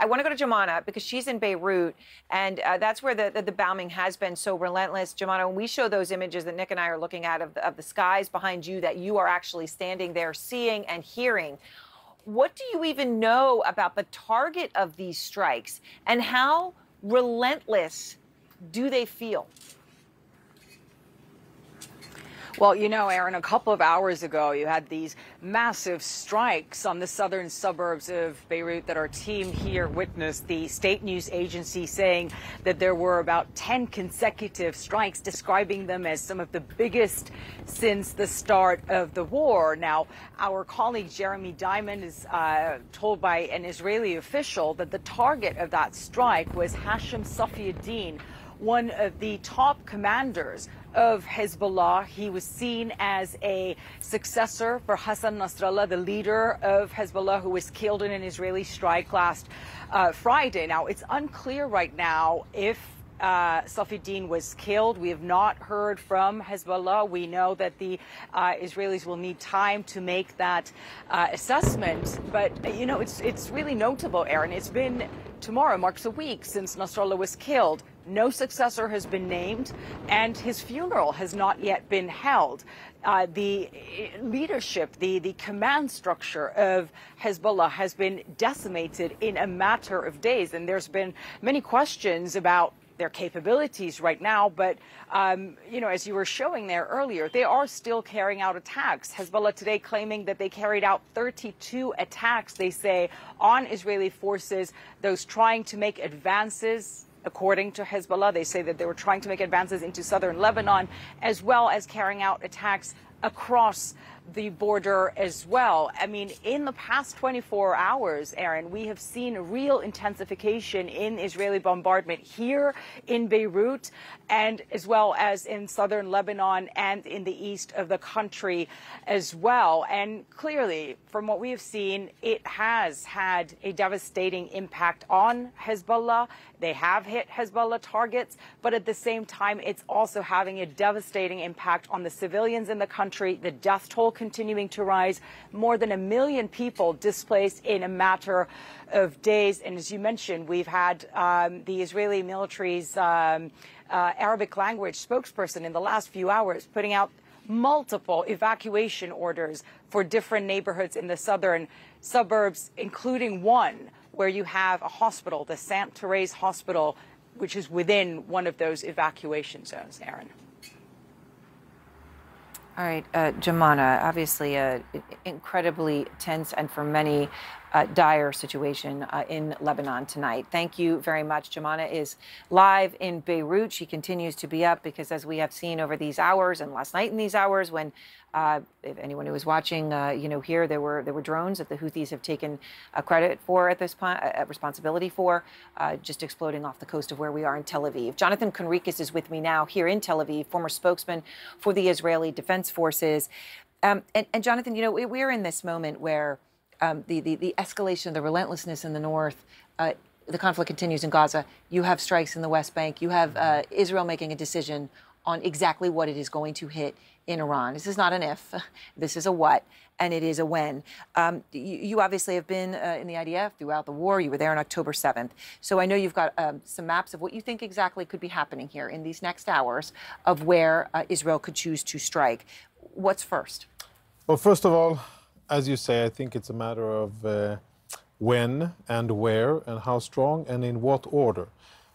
want to go to Jumana because she's in Beirut, and that's where the bombing has been so relentless. Jumana, when we show those images that Nick and I are looking at of the skies behind you that you are actually standing there seeing and hearing, what do you even know about the target of these strikes and how relentless do they feel? Well, you know, Aaron, a couple of hours ago, you had these massive strikes on the southern suburbs of Beirut that our team here witnessed. The state news agency saying that there were about 10 consecutive strikes, describing them as some of the biggest since the start of the war. Now, our colleague Jeremy Diamond is told by an Israeli official that the target of that strike was Hashem Safiuddin, one of the top commanders of Hezbollah. He was seen as a successor for Hassan Nasrallah, the leader of Hezbollah, who was killed in an Israeli strike last Friday. Now, it's unclear right now if Safiuddin was killed. We have not heard from Hezbollah. We know that the Israelis will need time to make that assessment. But, you know, it's really notable, Aaron. It's been, tomorrow marks a week since Nasrallah was killed. No successor has been named, and his funeral has not yet been held. The leadership, the command structure of Hezbollah has been decimated in a matter of days, and there's been many questions about their capabilities right now. But, you know, as you were showing there earlier, they are still carrying out attacks. Hezbollah today claiming that they carried out 32 attacks, they say, on Israeli forces, those trying to make advances. According to Hezbollah, they say that they were trying to make advances into southern Lebanon, as well as carrying out attacks across the border as well. I mean, in the past 24 hours, Aaron, we have seen a real intensification in Israeli bombardment here in Beirut, and as well as in southern Lebanon and in the east of the country as well. And clearly, from what we have seen, it has had a devastating impact on Hezbollah. They have hit Hezbollah targets, but at the same time, it's also having a devastating impact on the civilians in the country. The death toll continuing to rise, more than 1 million people displaced in a matter of days. And as you mentioned, we've had the Israeli military's Arabic language spokesperson in the last few hours putting out multiple evacuation orders for different neighborhoods in the southern suburbs, including one where you have a hospital, the Saint Therese Hospital, which is within one of those evacuation zones, Aaron. All right, Jumana, obviously an incredibly tense and for many dire situation in Lebanon tonight. Thank you very much. Jumana is live in Beirut. She continues to be up because, as we have seen over these hours and last night in these hours, when if anyone who was watching, you know, here there were drones that the Houthis have taken credit for at this point, responsibility for, just exploding off the coast of where we are in Tel Aviv. Jonathan Conricus is with me now here in Tel Aviv, former spokesman for the Israeli Defense Forces. And Jonathan, you know, we're in this moment where the escalation, the relentlessness in the north, the conflict continues in Gaza. You have strikes in the West Bank. You have Israel making a decision on exactly what it is going to hit in Iran. This is not an if, this is a what, and it is a when. You obviously have been in the IDF throughout the war. You were there on October 7th. So I know you've got some maps of what you think exactly could be happening here in these next hours of where Israel could choose to strike. What's first? Well, first of all, as you say, I think it's a matter of when and where and how strong and in what order.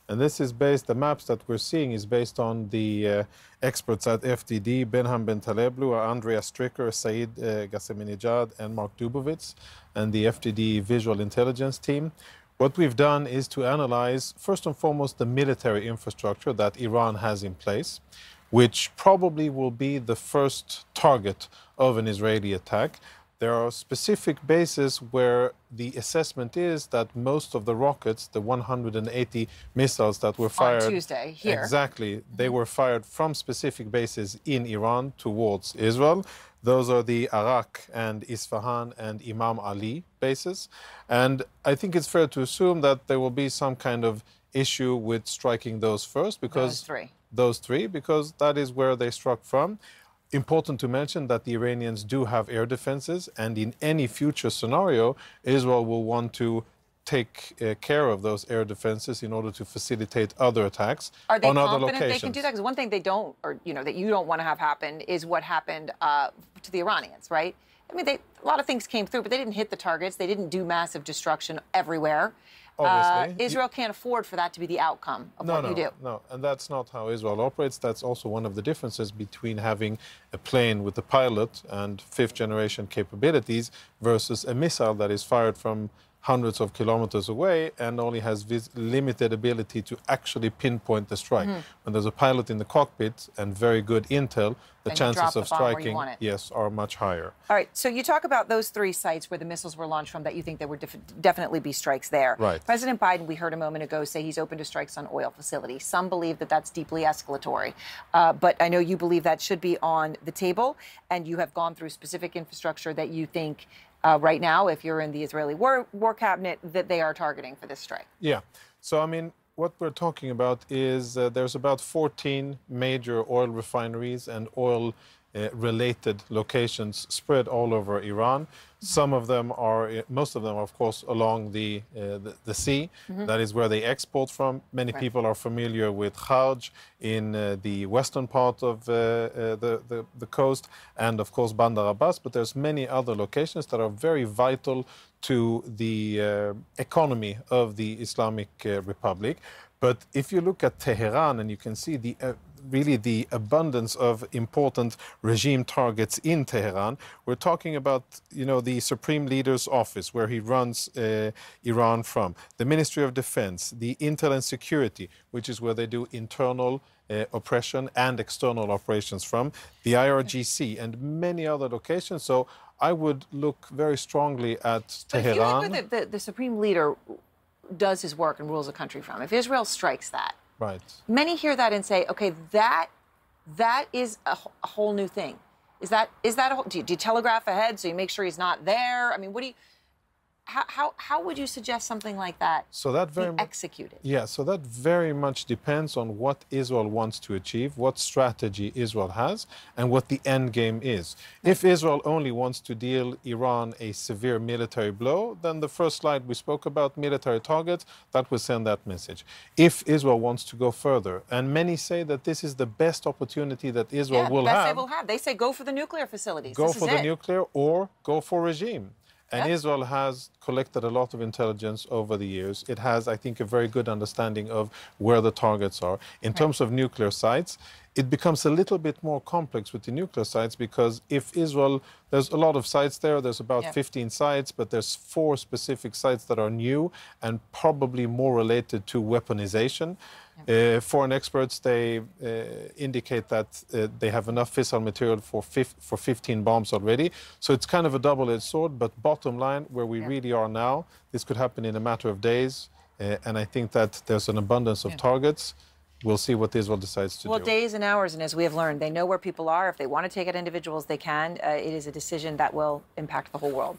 And this is based, the maps that we're seeing is based on the experts at FDD, Benham Ben Taleblu, Andrea Stricker, Saeed Ghaseminejad, and Mark Dubovitz, and the FDD visual intelligence team. What we've done is to analyze, first and foremost, the military infrastructure that Iran has in place, which probably will be the first target of an Israeli attack. There are specific bases where the assessment is that most of the rockets, the 180 missiles that were fired on Tuesday here, exactly, they were fired from specific bases in Iran towards Israel. Those are the Arak and Isfahan and Imam Ali bases. And I think it's fair to assume that there will be some kind of issue with striking those first, because those three, because that is where they struck from. Important to mention that the Iranians do have air defenses, and in any future scenario, Israel will want to take care of those air defenses in order to facilitate other attacks Are they on other confident locations. they can do that? Because one thing they don't, or that you don't want to have happen, is what happened to the Iranians, right? I mean, a lot of things came through, but they didn't hit the targets. They didn't do massive destruction everywhere. Obviously. Israel can't afford for that to be the outcome of what you do. No, and that's not how Israel operates. That's also one of the differences between having a plane with a pilot and fifth-generation capabilities versus a missile that is fired from hundreds of kilometers away and only has limited ability to actually pinpoint the strike. When there's a pilot in the cockpit and very good intel, the chances of striking, yes, are much higher. All right, so you talk about those 3 sites where the missiles were launched from that you think there would definitely be strikes there. Right. President Biden, we heard a moment ago, say he's open to strikes on oil facilities. Some believe that that's deeply escalatory, but I know you believe that should be on the table, and you have gone through specific infrastructure that you think right now, if you're in the Israeli war cabinet, that they are targeting for this strike. Yeah. So, I mean, what we're talking about is there's about 14 major oil refineries and oil related locations spread all over Iran. Some of them are, most of them, of course, along the sea. That is where they export from. Many people are familiar with Kharj in the western part of the coast, and of course Bandar Abbas. But there's many other locations that are very vital to the economy of the Islamic Republic. But if you look at Tehran, and you can see really the abundance of important regime targets in Tehran. We're talking about, the Supreme Leader's office, where he runs Iran from, the Ministry of Defense, the Intel and Security, which is where they do internal oppression and external operations from, the IRGC, and many other locations. So I would look very strongly at Tehran. But if you look where the Supreme Leader does his work and rules a country from, if Israel strikes that, right. Many hear that and say, okay, that is a whole new thing. Is that a whole, do you telegraph ahead so you make sure he's not there? I mean, how would you suggest something like that be executed? Yeah, so that very much depends on what Israel wants to achieve, what strategy Israel has, and what the end game is. If Israel only wants to deal Iran a severe military blow, then the first slide we spoke about, military targets, that will send that message. If Israel wants to go further, and many say that this is the best opportunity that Israel will have. They say go for the nuclear facilities. Go for the nuclear or go for regime. And Israel has collected a lot of intelligence over the years. It has, I think, a very good understanding of where the targets are. In terms of nuclear sites, it becomes a little bit more complex with the nuclear sites because if Israel, there's a lot of sites there, there's about 15 sites, but there's 4 specific sites that are new and probably more related to weaponization. Foreign experts, they indicate that they have enough fissile material for 15 bombs already. So it's kind of a double-edged sword, but bottom line, where we really are now, this could happen in a matter of days. And I think that there's an abundance of targets. We'll see what Israel decides to do. Well, days and hours, and as we have learned, they know where people are. If they want to take out individuals, they can. It is a decision that will impact the whole world.